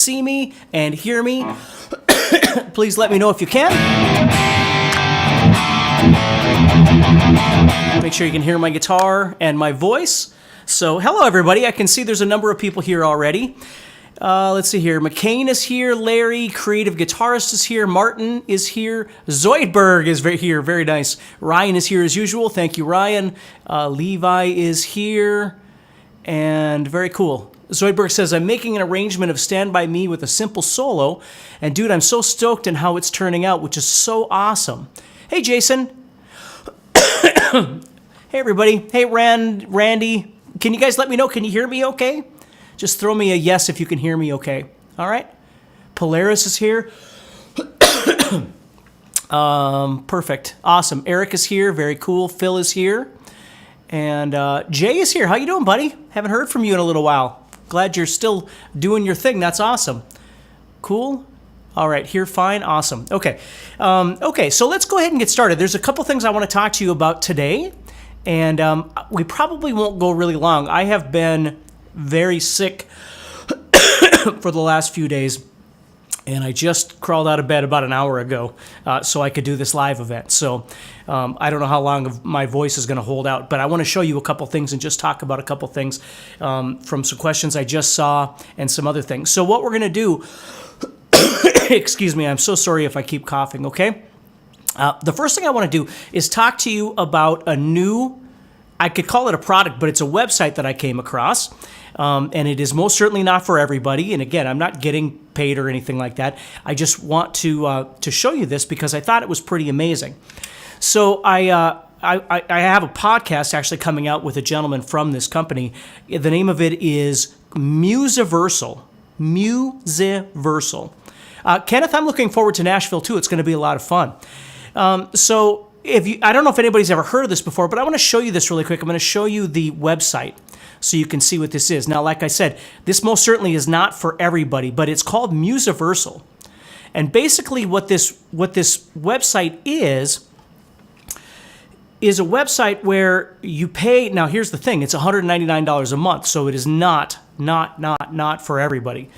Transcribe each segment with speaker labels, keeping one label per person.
Speaker 1: see me and hear me, please let me know if you can. Make sure you can hear my guitar and my voice. So hello everybody, I can see there's a number of people here already. Let's see here, McCain is here, Larry, Creative Guitarist is here, Martin is here, Zoidberg is here, very nice. Ryan is here as usual, thank you Ryan. Levi is here, and very cool. Zoidberg says, I'm making an arrangement of Stand By Me with a simple solo, and dude, I'm so stoked in how it's turning out, which is so awesome. Hey Jason. Hey everybody. Hey Randy. Can you guys let me know, can you hear me okay? Just throw me a yes if you can hear me okay. All right? Polaris is here. Perfect. Awesome. Eric is here. Very cool. Phil is here. And Jay is here. How you doing, buddy? Haven't heard from you in a little while. Glad you're still doing your thing. That's awesome. Cool. All right. Here, fine. Awesome. Okay. Okay, so let's go ahead and get started. There's a couple things I want to talk to you about today. And we probably won't go really long. I have been very sick for the last few days, and I just crawled out of bed about an hour ago so I could do this live event. So I don't know how long my voice is going to hold out, but I want to show you a couple things and just talk about a couple things from some questions I just saw and some other things. So what we're going to do, excuse me, I'm so sorry if I keep coughing, okay? The first thing I want to do is talk to you about a new, I could call it a product, but it's a website that I came across. And it is most certainly not for everybody. And again, I'm not getting paid or anything like that. I just want to show you this because I thought it was pretty amazing. So I have a podcast actually coming out with a gentleman from this company. The name of it is Musiversal. Musiversal. Kenneth, I'm looking forward to Nashville too. It's going to be a lot of fun. So I don't know if anybody's ever heard of this before, but I want to show you this really quick. I'm going to show you the website so you can see what this is. Now, like I said, this most certainly is not for everybody, but it's called Musiversal. And basically what this website is a website where you pay, now here's the thing, it's $199 a month, so it is not for everybody.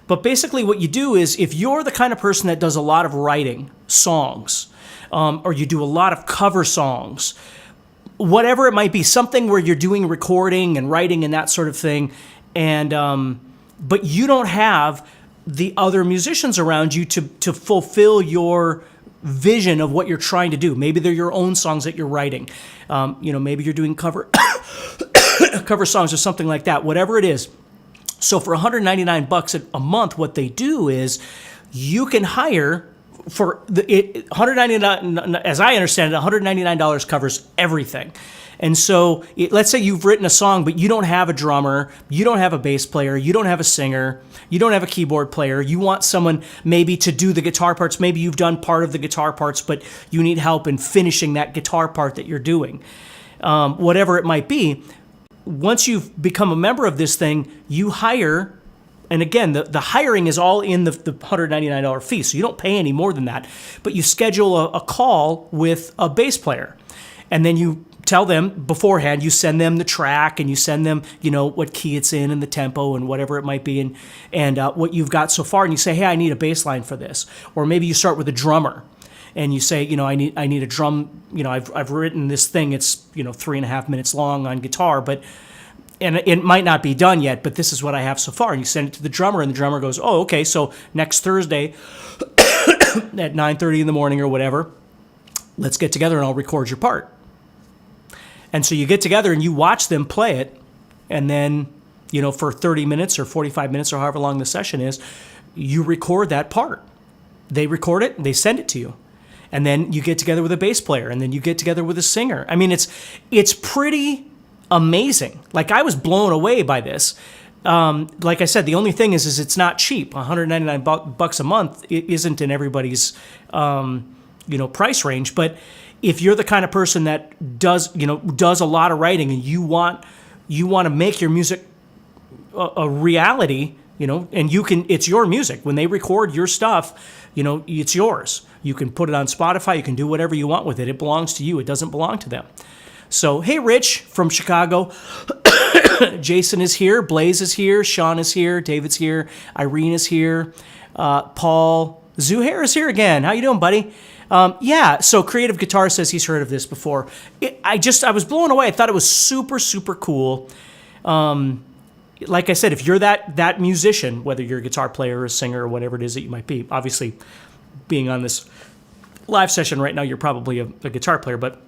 Speaker 1: But basically what you do is, if you're the kind of person that does a lot of writing songs, or you do a lot of cover songs, whatever it might be, something where you're doing recording and writing and that sort of thing, and but you don't have the other musicians around you to fulfill your vision of what you're trying to do. Maybe they're your own songs that you're writing. Maybe you're doing cover songs or something like that, whatever it is. So for $199 a month, what they do is you can hire for $199, as I understand it, $199 covers everything. And so let's say you've written a song, but you don't have a drummer, you don't have a bass player, you don't have a singer, you don't have a keyboard player, you want someone maybe to do the guitar parts, maybe you've done part of the guitar parts, but you need help in finishing that guitar part that you're doing. Whatever it might be, once you've become a member of this thing, you hire. And again, the hiring is all in the $199 fee, so you don't pay any more than that. But you schedule a call with a bass player, and then you tell them beforehand, you send them the track, and you send them, what key it's in and the tempo and whatever it might be, and what you've got so far, and you say, hey, I need a bass line for this. Or maybe you start with a drummer, and you say, I need a drum, I've written this thing, it's 3.5 minutes long on guitar, and it might not be done yet, but this is what I have so far. And you send it to the drummer, and the drummer goes, oh, okay, so next Thursday at 9:30 in the morning or whatever, let's get together and I'll record your part. And so you get together and you watch them play it, and then, for 30 minutes or 45 minutes or however long the session is, you record that part. They record it, they send it to you. And then you get together with a bass player, and then you get together with a singer. I mean, it's pretty amazing. Like, I was blown away by this. Like I said, the only thing is it's not cheap. $199 a month isn't in everybody's price range. But if you're the kind of person that does a lot of writing, and you want to make your music a reality, and it's your music. When they record your stuff, it's yours. You can put it on Spotify. You can do whatever you want with it. It belongs to you. It doesn't belong to them. So, hey, Rich from Chicago. Jason is here. Blaze is here. Sean is here. David's here. Irene is here. Paul Zuhair is here again. How you doing, buddy? Yeah, so Creative Guitar says he's heard of this before. I was blown away. I thought it was super, super cool. Like I said, if you're that musician, whether you're a guitar player or a singer or whatever it is that you might be, obviously being on this live session right now, you're probably a guitar player, but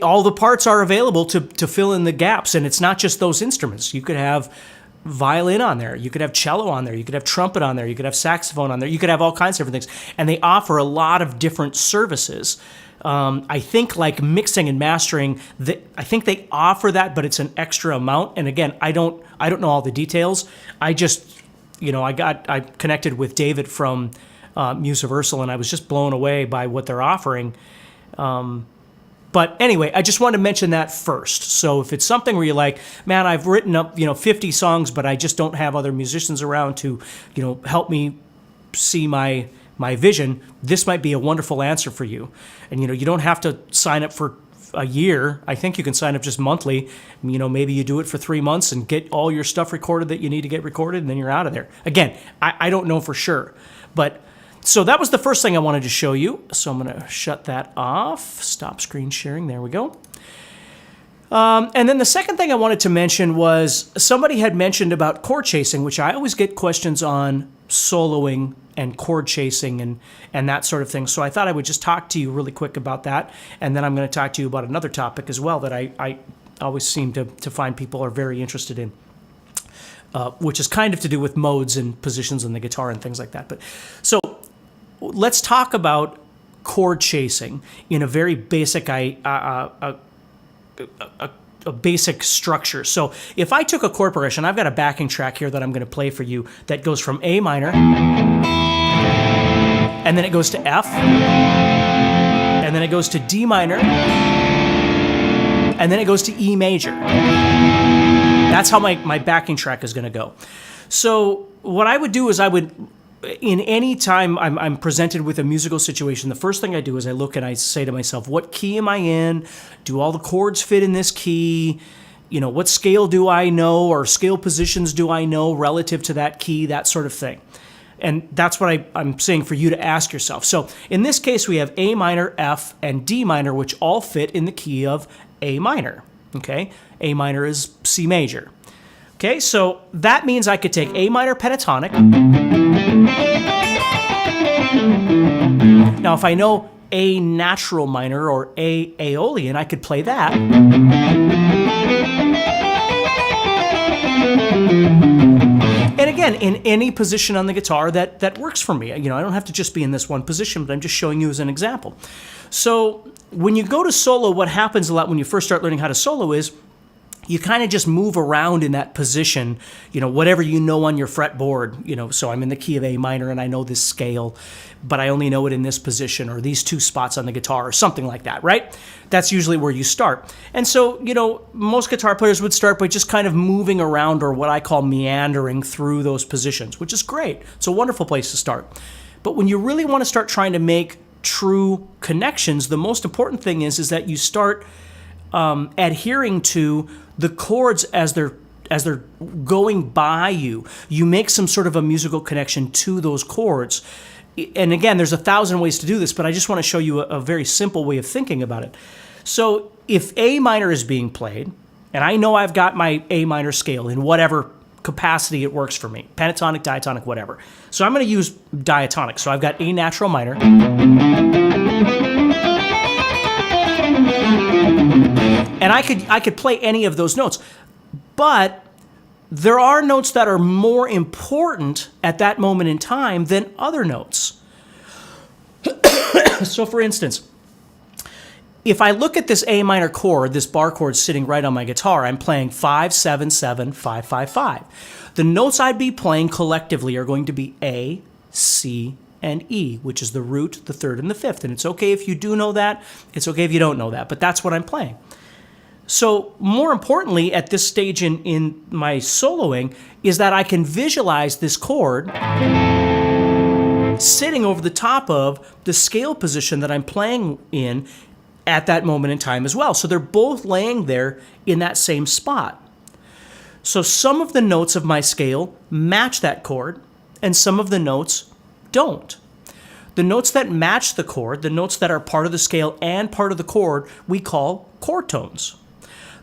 Speaker 1: all the parts are available to fill in the gaps, and it's not just those instruments. You could have violin on there, you could have cello on there, you could have trumpet on there, you could have saxophone on there, you could have all kinds of different things, and they offer a lot of different services. I think like mixing and mastering, I think they offer that, but it's an extra amount. And again, I don't know all the details. I just, I connected with David from Musiversal, and I was just blown away by what they're offering. But anyway, I just wanted to mention that first. So if it's something where you're like, man, I've written up, 50 songs, but I just don't have other musicians around to, help me see my vision, this might be a wonderful answer for you. And, you don't have to sign up for a year. I think you can sign up just monthly. Maybe you do it for 3 months and get all your stuff recorded that you need to get recorded, and then you're out of there. Again, I don't know for sure. But so that was the first thing I wanted to show you. So I'm going to shut that off. Stop screen sharing. There we go. And then the second thing I wanted to mention was somebody had mentioned about chord chasing, which I always get questions on soloing and chord chasing and that sort of thing. So I thought I would just talk to you really quick about that. And then I'm going to talk to you about another topic as well that I always seem to find people are very interested in, which is kind of to do with modes and positions on the guitar and things like that. But so let's talk about chord chasing in a very basic a basic structure. So if I took a chord progression, I've got a backing track here that I'm going to play for you that goes from A minor, and then it goes to F, and then it goes to D minor, and then it goes to E major. That's how my backing track is going to go. So what I would do is in any time I'm presented with a musical situation, the first thing I do is I look and I say to myself, what key am I in? Do all the chords fit in this key? What scale do I know, or scale positions do I know relative to that key, that sort of thing. And that's what I'm saying for you to ask yourself. So in this case, we have A minor, F, and D minor, which all fit in the key of A minor. Okay? A minor is C major. Okay, so that means I could take A minor pentatonic. Now, if I know A natural minor or A Aeolian, I could play that. And again, in any position on the guitar that works for me. I don't have to just be in this one position, but I'm just showing you as an example. So when you go to solo, what happens a lot when you first start learning how to solo is you kind of just move around in that position, whatever you know on your fretboard, so I'm in the key of A minor and I know this scale, but I only know it in this position or these two spots on the guitar or something like that, right? That's usually where you start. And so, most guitar players would start by just kind of moving around, or what I call meandering through those positions, which is great. It's a wonderful place to start. But when you really want to start trying to make true connections, the most important thing is that you start adhering to the chords as they're going by you. You make some sort of a musical connection to those chords. And again, there's 1,000 ways to do this, but I just want to show you a very simple way of thinking about it. So if A minor is being played, and I know I've got my A minor scale in whatever capacity it works for me, pentatonic, diatonic, whatever. So I'm going to use diatonic. So I've got A natural minor. And I could play any of those notes, but there are notes that are more important at that moment in time than other notes. So for instance, if I look at this A minor chord, this bar chord sitting right on my guitar, I'm playing 5, 7, 7, 5, 5, 5. The notes I'd be playing collectively are going to be A, C, and E, which is the root, the third, and the fifth. And it's okay if you do know that. It's okay if you don't know that, but that's what I'm playing. So more importantly, at this stage in my soloing, is that I can visualize this chord sitting over the top of the scale position that I'm playing in at that moment in time as well. So they're both laying there in that same spot. So some of the notes of my scale match that chord, and some of the notes don't. The notes that match the chord, the notes that are part of the scale and part of the chord, we call chord tones.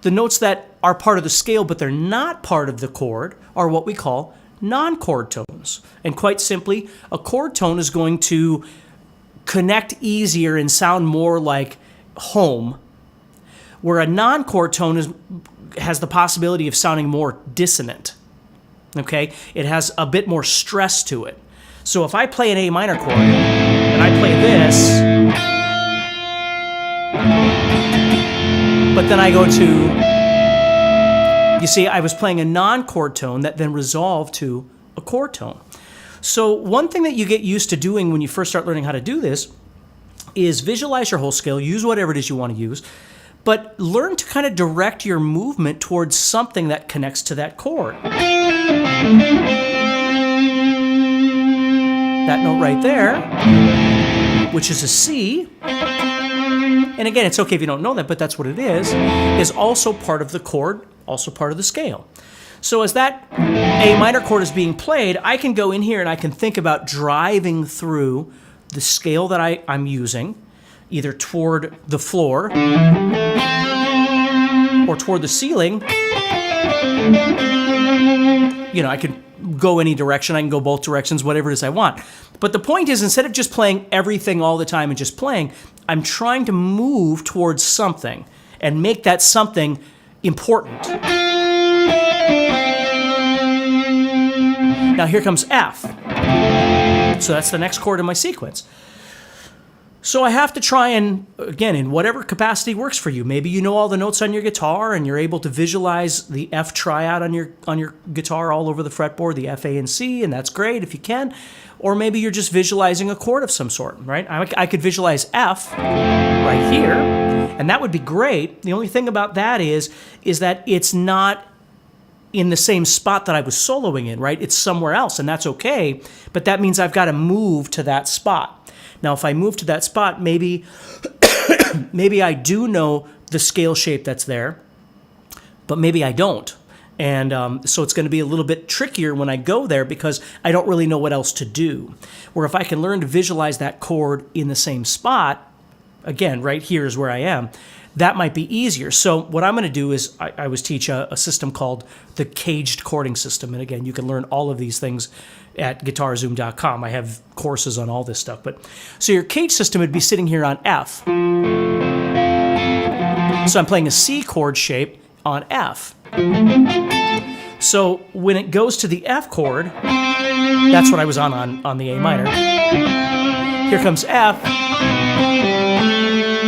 Speaker 1: The notes that are part of the scale but they're not part of the chord are what we call non-chord tones. And quite simply, a chord tone is going to connect easier and sound more like home, where a non-chord tone has the possibility of sounding more dissonant. Okay? It has a bit more stress to it. So if I play an A minor chord and I play this, but then I go to, you see, I was playing a non-chord tone that then resolved to a chord tone. So one thing that you get used to doing when you first start learning how to do this is visualize your whole scale, use whatever it is you want to use, but learn to kind of direct your movement towards something that connects to that chord. That note right there, which is a C, and again, it's okay if you don't know that, but that's what it is also part of the chord, also part of the scale. So as that A minor chord is being played, I can go in here and I can think about driving through the scale that I'm using, either toward the floor or toward the ceiling. You know, I could go any direction, I can go both directions, whatever it is I want. But the point is, instead of just playing everything all the time and just playing, I'm trying to move towards something and make that something important. Now here comes F. So that's the next chord in my sequence. So I have to try and, again, in whatever capacity works for you. Maybe you know all the notes on your guitar and you're able to visualize the F triad on your guitar all over the fretboard, the F, A, and C, and that's great if you can. Or maybe you're just visualizing a chord of some sort, right? I could visualize F right here, and that would be great. The only thing about that is that it's not in the same spot that I was soloing in, right? It's somewhere else, and that's okay, but that means I've got to move to that spot. Now, if I move to that spot, maybe I do know the scale shape that's there, but maybe I don't. And so it's going to be a little bit trickier when I go there because I don't really know what else to do. Where if I can learn to visualize that chord in the same spot, again, right here is where I am, that might be easier. So what I'm going to do is I always teach a system called the caged chording system. And again, you can learn all of these things at guitar-zoom.com. I have courses on all this stuff. So your cage system would be sitting here on F. So I'm playing a C chord shape on F. So when it goes to the F chord, that's what I was on the A minor. Here comes F.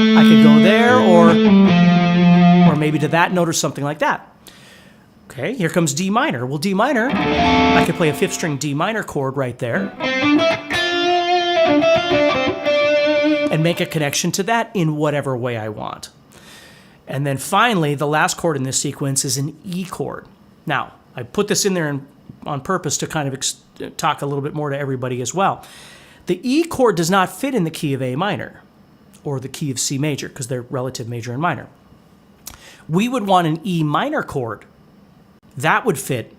Speaker 1: I could go there or maybe to that note or something like that. Okay, here comes D minor. Well, D minor, I could play a fifth string D minor chord right there and make a connection to that in whatever way I want. And then finally, the last chord in this sequence is an E chord. Now, I put this in there on purpose to kind of talk a little bit more to everybody as well. The E chord does not fit in the key of A minor or the key of C major because they're relative major and minor. We would want an E minor chord. That would fit,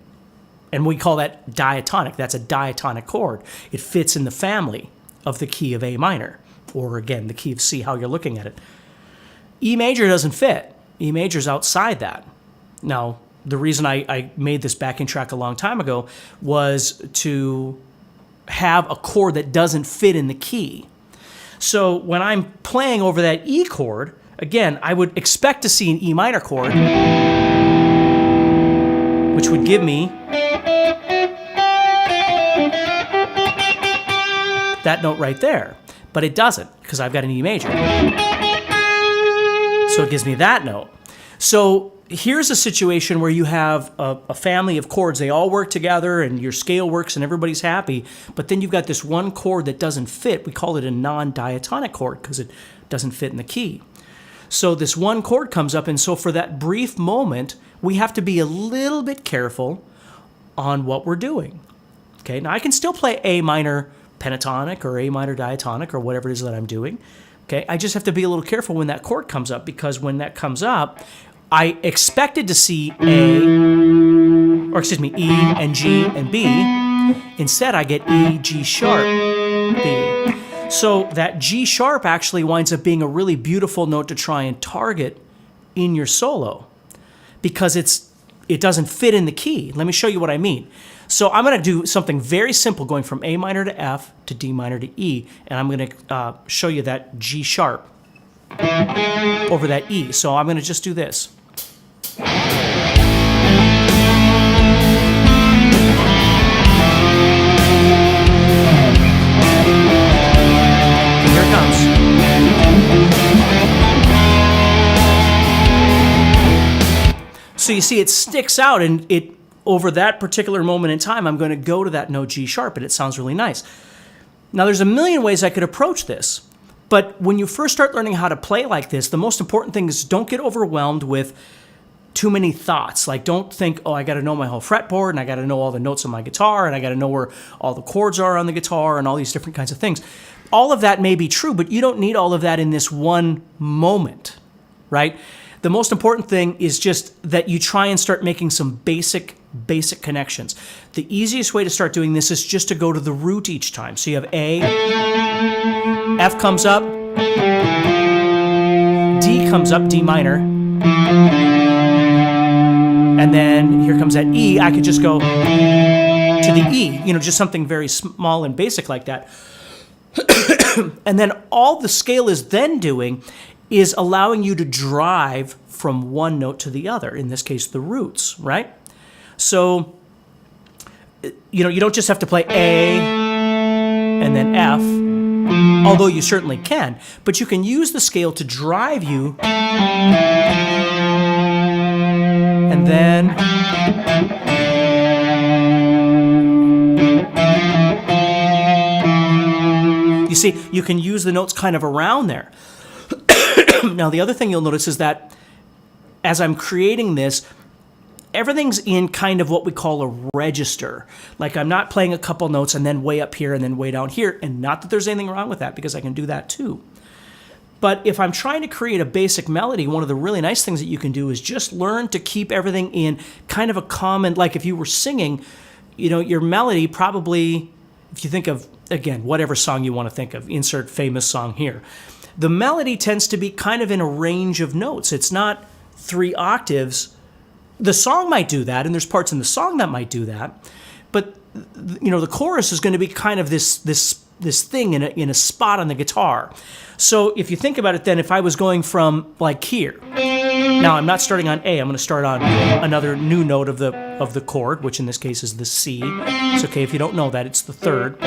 Speaker 1: and we call that diatonic. That's a diatonic chord. It fits in the family of the key of A minor, or again, the key of C, how you're looking at it. E major doesn't fit. E major's outside that. Now, the reason I made this backing track a long time ago was to have a chord that doesn't fit in the key. So when I'm playing over that E chord, again, I would expect to see an E minor chord, which would give me that note right there. But it doesn't, because I've got an E major. So it gives me that note. So here's a situation where you have a family of chords. They all work together, and your scale works, and everybody's happy. But then you've got this one chord that doesn't fit. We call it a non-diatonic chord because it doesn't fit in the key. So this one chord comes up, and so for that brief moment, we have to be a little bit careful on what we're doing. Okay, now I can still play A minor pentatonic or A minor diatonic or whatever it is that I'm doing, Okay, I just have to be a little careful when that chord comes up, because when that comes up, I expected to see E and G and B. Instead, I get E, G sharp, B. So that G sharp actually winds up being a really beautiful note to try and target in your solo, because it doesn't fit in the key. Let me show you what I mean. So I'm going to do something very simple, going from A minor to F to D minor to E, and I'm going to show you that G sharp over that E. So I'm going to just do this. Here it comes. So you see it sticks out, and over that particular moment in time, I'm going to go to that note G sharp, and it sounds really nice. Now, there's a million ways I could approach this, but when you first start learning how to play like this, the most important thing is don't get overwhelmed with too many thoughts. Like, don't think, oh, I got to know my whole fretboard, and I got to know all the notes on my guitar, and I got to know where all the chords are on the guitar, and all these different kinds of things. All of that may be true, but you don't need all of that in this one moment, right? The most important thing is just that you try and start making some basic connections. The easiest way to start doing this is just to go to the root each time. So you have A, F comes up, D comes up, D minor, and then here comes that E. I could just go to the E, just something very small and basic like that. And then all the scale is then doing is allowing you to drive from one note to the other, in this case, the roots, right? So, you don't just have to play A and then F, although you certainly can, but you can use the scale to drive you, and then you see, you can use the notes kind of around there. Now, the other thing you'll notice is that as I'm creating this, everything's in kind of what we call a register. Like, I'm not playing a couple notes and then way up here and then way down here, and not that there's anything wrong with that, because I can do that too. But if I'm trying to create a basic melody, one of the really nice things that you can do is just learn to keep everything in kind of a common, like if you were singing, your melody probably, if you think of, again, whatever song you want to think of, insert famous song here. The melody tends to be kind of in a range of notes. It's not 3 octaves. The song might do that, and there's parts in the song that might do that, but the chorus is going to be kind of this thing in a spot on the guitar. So if you think about it, then if I was going from like here, now I'm not starting on A. I'm going to start on another new note of the chord, which in this case is the C. It's okay if you don't know that; it's the 3rd.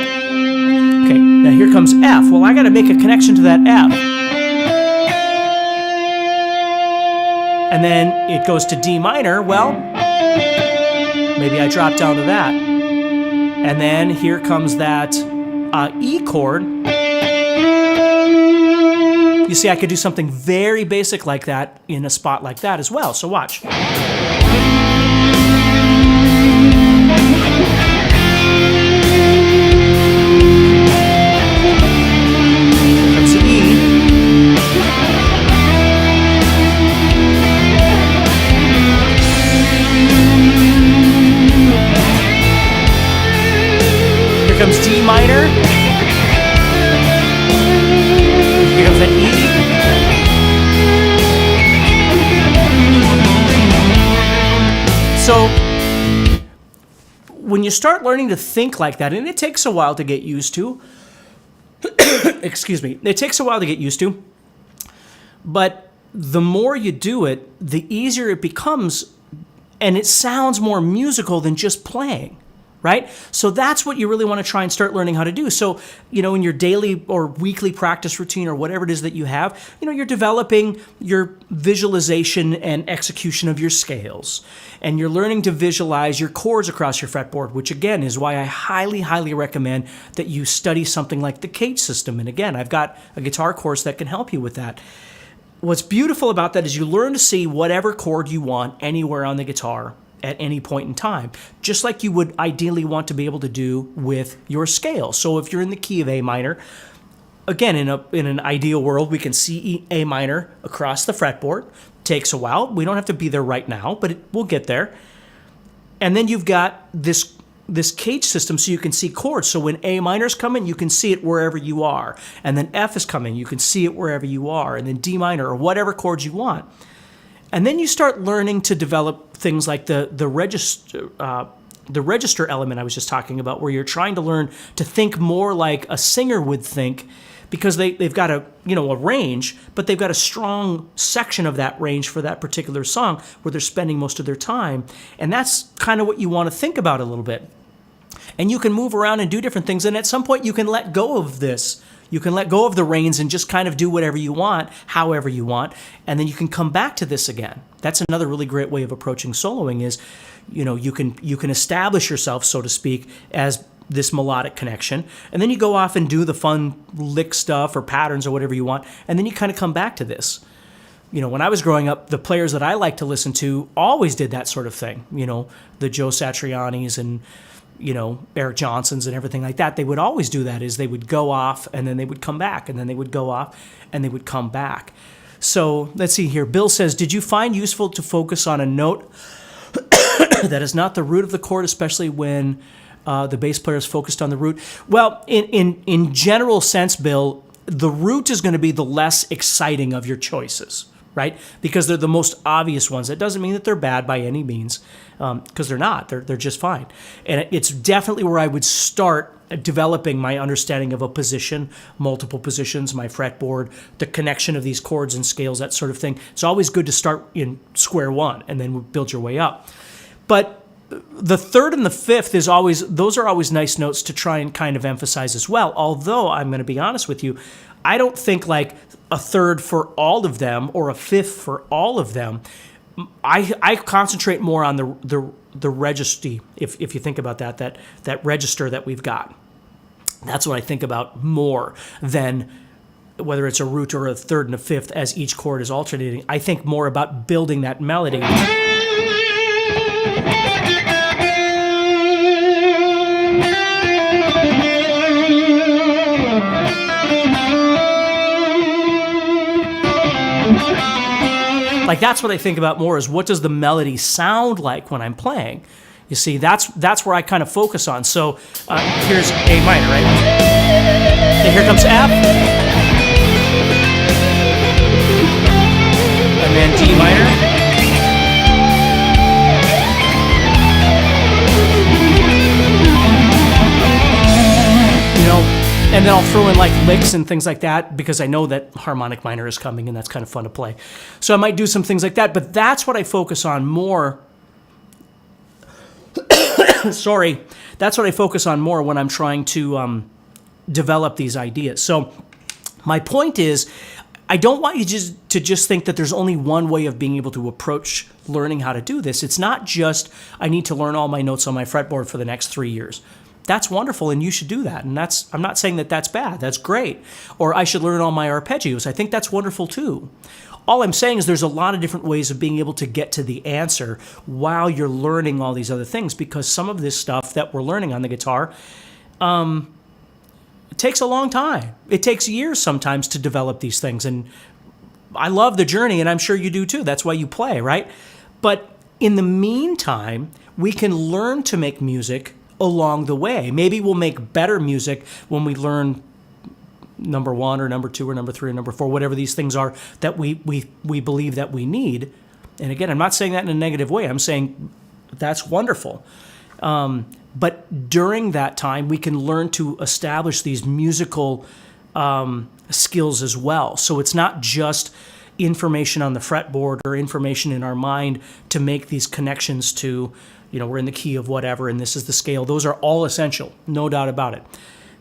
Speaker 1: Okay, now here comes F. Well, I got to make a connection to that F. And then it goes to D minor. Well, maybe I drop down to that. And then here comes that E chord. You see, I could do something very basic like that in a spot like that as well. So watch. Comes D minor. Here comes an E. So when you start learning to think like that, and it takes a while to get used to, excuse me, it takes a while to get used to, but the more you do it, the easier it becomes, and it sounds more musical than just playing. Right? So that's what you really want to try and start learning how to do. So, in your daily or weekly practice routine or whatever it is that you have, you're developing your visualization and execution of your scales. And you're learning to visualize your chords across your fretboard, which again is why I highly, highly recommend that you study something like the Cage system. And again, I've got a guitar course that can help you with that. What's beautiful about that is you learn to see whatever chord you want anywhere on the guitar at any point in time, just like you would ideally want to be able to do with your scale. So if you're in the key of A minor, again, in an ideal world, we can see A minor across the fretboard. Takes a while. We don't have to be there right now, but we'll get there. And then you've got this cage system so you can see chords. So when A minor's coming, you can see it wherever you are. And then F is coming, you can see it wherever you are. And then D minor or whatever chords you want. And then you start learning to develop things like the register element I was just talking about, where you're trying to learn to think more like a singer would think, because they've got a range, but they've got a strong section of that range for that particular song where they're spending most of their time. And that's kind of what you want to think about a little bit. And you can move around and do different things. And at some point you can let go of this. You can let go of the reins and just kind of do whatever you want, however you want. And then you can come back to this again. That's another really great way of approaching soloing is, you can establish yourself, so to speak, as this melodic connection, and then you go off and do the fun lick stuff or patterns or whatever you want, and then you kind of come back to this. When I was growing up, the players that I liked to listen to always did that sort of thing. The Joe Satrianis and Eric Johnsons and everything like that. They would always do that. Is they would go off and then they would come back, and then they would go off and they would come back. So let's see here. Bill says, did you find useful to focus on a note that is not the root of the chord, especially when the bass player is focused on the root? Well, in general sense, Bill, the root is going to be the less exciting of your choices, right? Because they're the most obvious ones. That doesn't mean that they're bad by any means, because they're not. They're just fine. And it's definitely where I would start developing my understanding of a position, multiple positions, my fretboard, the connection of these chords and scales, that sort of thing. It's always good to start in square one and then build your way up. But the third and the fifth those are always nice notes to try and kind of emphasize as well. Although I'm going to be honest with you, I don't think like a third for all of them or a fifth for all of them. I concentrate more on the register. If you think about that register that we've got, that's what I think about more than whether it's a root or a third and a fifth as each chord is alternating. I think more about building that melody. Like that's what I think about more, is what does the melody sound like when I'm playing? You see, that's where I kind of focus on. So here's A minor, right? And here comes F. And then D minor. And then I'll throw in like licks and things like that because I know that harmonic minor is coming and that's kind of fun to play. So I might do some things like that, but that's what I focus on more. Sorry. That's what I focus on more when I'm trying to develop these ideas. So my point is, I don't want you to just think that there's only one way of being able to approach learning how to do this. It's not just, I need to learn all my notes on my fretboard for the next 3 years. That's wonderful, and you should do that. And I'm not saying that that's bad. That's great. Or I should learn all my arpeggios. I think that's wonderful too. All I'm saying is there's a lot of different ways of being able to get to the answer while you're learning all these other things, because some of this stuff that we're learning on the guitar, it takes a long time. It takes years sometimes to develop these things. And I love the journey, and I'm sure you do too. That's why you play, right? But in the meantime, we can learn to make music along the way. Maybe we'll make better music when we learn number 1 or number 2 or number 3 or number 4, whatever these things are that we believe that we need. And again, I'm not saying that in a negative way. I'm saying that's wonderful. But during that time, we can learn to establish these musical skills as well. So it's not just information on the fretboard or information in our mind to make these connections to, we're in the key of whatever, and this is the scale. Those are all essential, no doubt about it.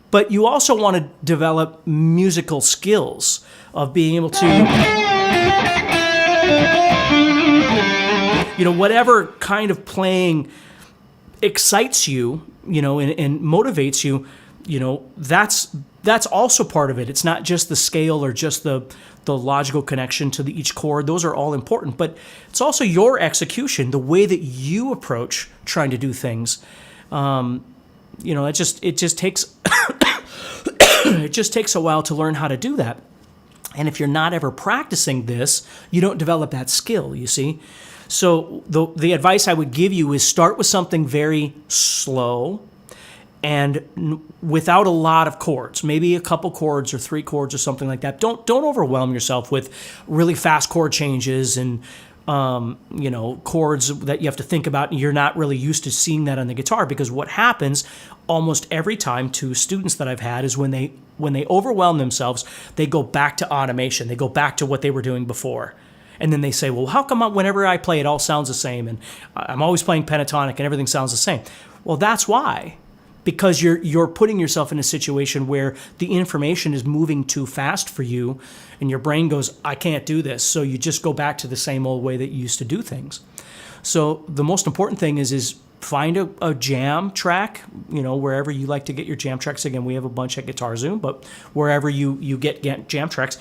Speaker 1: But you also want to develop musical skills of being able to, whatever kind of playing excites you, and motivates you, that's also part of it. It's not just the scale or just the logical connection to each chord. Those are all important, but it's also your execution, the way that you approach trying to do things. It just takes It just takes a while to learn how to do that. And if you're not ever practicing this, you don't develop that skill, you see? So the advice I would give you is start with something very slow and without a lot of chords, maybe a couple chords or 3 chords or something like that. Don't overwhelm yourself with really fast chord changes and chords that you have to think about, and you're not really used to seeing that on the guitar, because what happens almost every time to students that I've had is when they overwhelm themselves, they go back to automation. They go back to what they were doing before. And then they say, well, how come whenever I play it all sounds the same, and I'm always playing pentatonic and everything sounds the same? Well, that's why. Because you're putting yourself in a situation where the information is moving too fast for you, and your brain goes, I can't do this. So you just go back to the same old way that you used to do things. So the most important thing is find a jam track, wherever you like to get your jam tracks. Again, we have a bunch at GuitarZoom, but wherever you get jam tracks,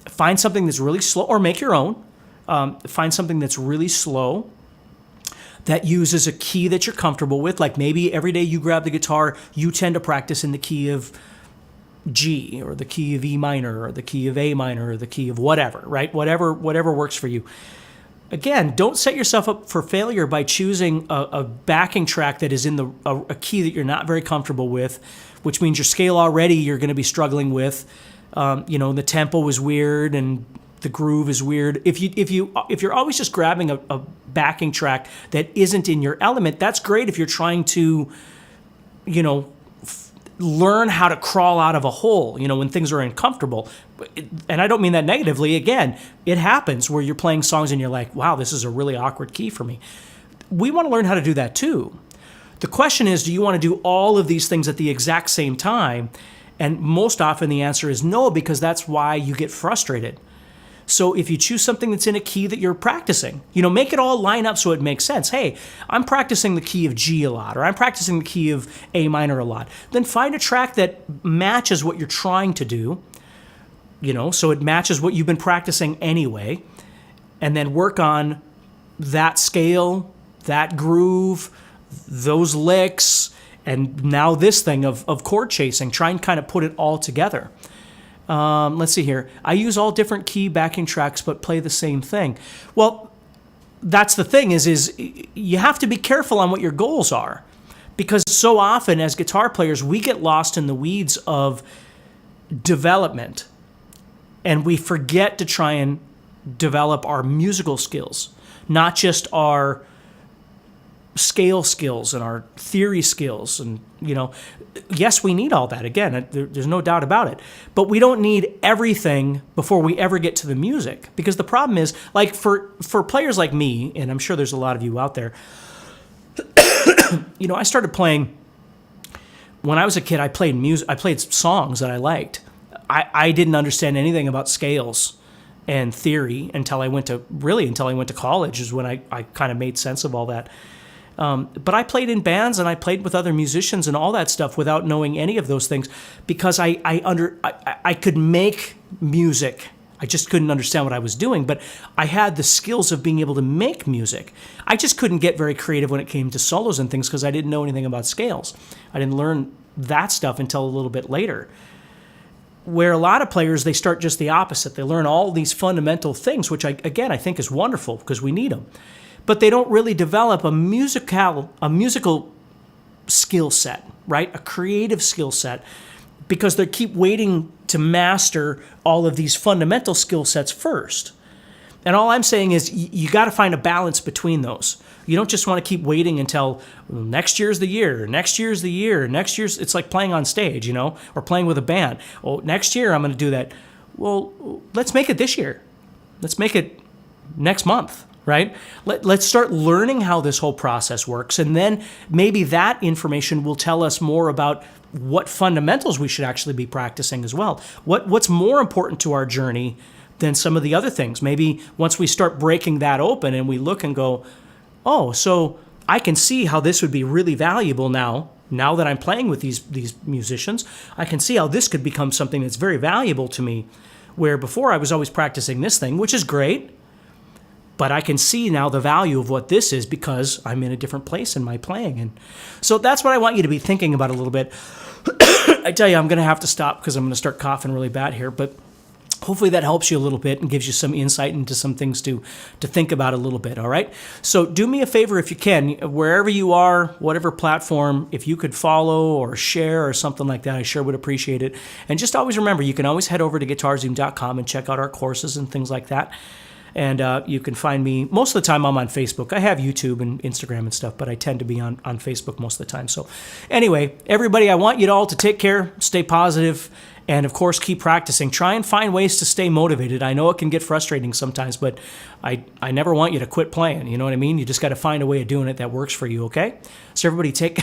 Speaker 1: find something that's really slow, or make your own. Find something that's really slow, that uses a key that you're comfortable with. Like maybe every day you grab the guitar, you tend to practice in the key of G, or the key of E minor, or the key of A minor, or the key of whatever, right? Whatever works for you. Again, don't set yourself up for failure by choosing a backing track that is in a key that you're not very comfortable with, which means your scale already you're going to be struggling with. The tempo is weird and the groove is weird. If you're always just grabbing a backing track that isn't in your element, that's great if you're trying to, learn how to crawl out of a hole, when things are uncomfortable. And I don't mean that negatively. Again, it happens where you're playing songs and you're like, wow, this is a really awkward key for me. We want to learn how to do that too. The question is, do you want to do all of these things at the exact same time? And most often the answer is no, because that's why you get frustrated. So if you choose something that's in a key that you're practicing, make it all line up so it makes sense. Hey, I'm practicing the key of G a lot, or I'm practicing the key of A minor a lot. Then find a track that matches what you're trying to do, so it matches what you've been practicing anyway, and then work on that scale, that groove, those licks, and now this thing of chord chasing. Try and kind of put it all together. Let's see here. I use all different key backing tracks, but play the same thing. Well, that's the thing is you have to be careful on what your goals are, because so often as guitar players, we get lost in the weeds of development, and we forget to try and develop our musical skills, not just our scale skills and our theory skills. And, yes, we need all that. Again, there's no doubt about it. But we don't need everything before we ever get to the music. Because the problem is, like for players like me, and I'm sure there's a lot of you out there, I started playing, when I was a kid, I played songs that I liked. I didn't understand anything about scales and theory until I went to college, is when I kind of made sense of all that. But I played in bands and I played with other musicians and all that stuff without knowing any of those things, because I could make music. I just couldn't understand what I was doing, but I had the skills of being able to make music. I just couldn't get very creative when it came to solos and things because I didn't know anything about scales. I didn't learn that stuff until a little bit later. Where a lot of players, they start just the opposite. They learn all these fundamental things, which I think is wonderful because we need them. But they don't really develop a musical skill set, right? A creative skill set, because they keep waiting to master all of these fundamental skill sets first. And all I'm saying is you got to find a balance between those. You don't just want to keep waiting until next year's the year, it's like playing on stage, or playing with a band. Oh, next year I'm going to do that. Well, let's make it this year. Let's make it next month. Right? Let's start learning how this whole process works, and then maybe that information will tell us more about what fundamentals we should actually be practicing as well. What's more important to our journey than some of the other things? Maybe once we start breaking that open and we look and go, oh, so I can see how this would be really valuable now that I'm playing with these musicians. I can see how this could become something that's very valuable to me, where before I was always practicing this thing, which is great. But I can see now the value of what this is because I'm in a different place in my playing. And so that's what I want you to be thinking about a little bit. I tell you, I'm going to have to stop because I'm going to start coughing really bad here, but hopefully that helps you a little bit and gives you some insight into some things to think about a little bit, all right? So do me a favor if you can, wherever you are, whatever platform, if you could follow or share or something like that, I sure would appreciate it. And just always remember, you can always head over to guitarzoom.com and check out our courses and things like that. And you can find me, most of the time I'm on Facebook. I have YouTube and Instagram and stuff, but I tend to be on Facebook most of the time. So anyway, everybody, I want you all to take care, stay positive, and of course, keep practicing. Try and find ways to stay motivated. I know it can get frustrating sometimes, but I never want you to quit playing. You know what I mean? You just got to find a way of doing it that works for you, okay? So everybody take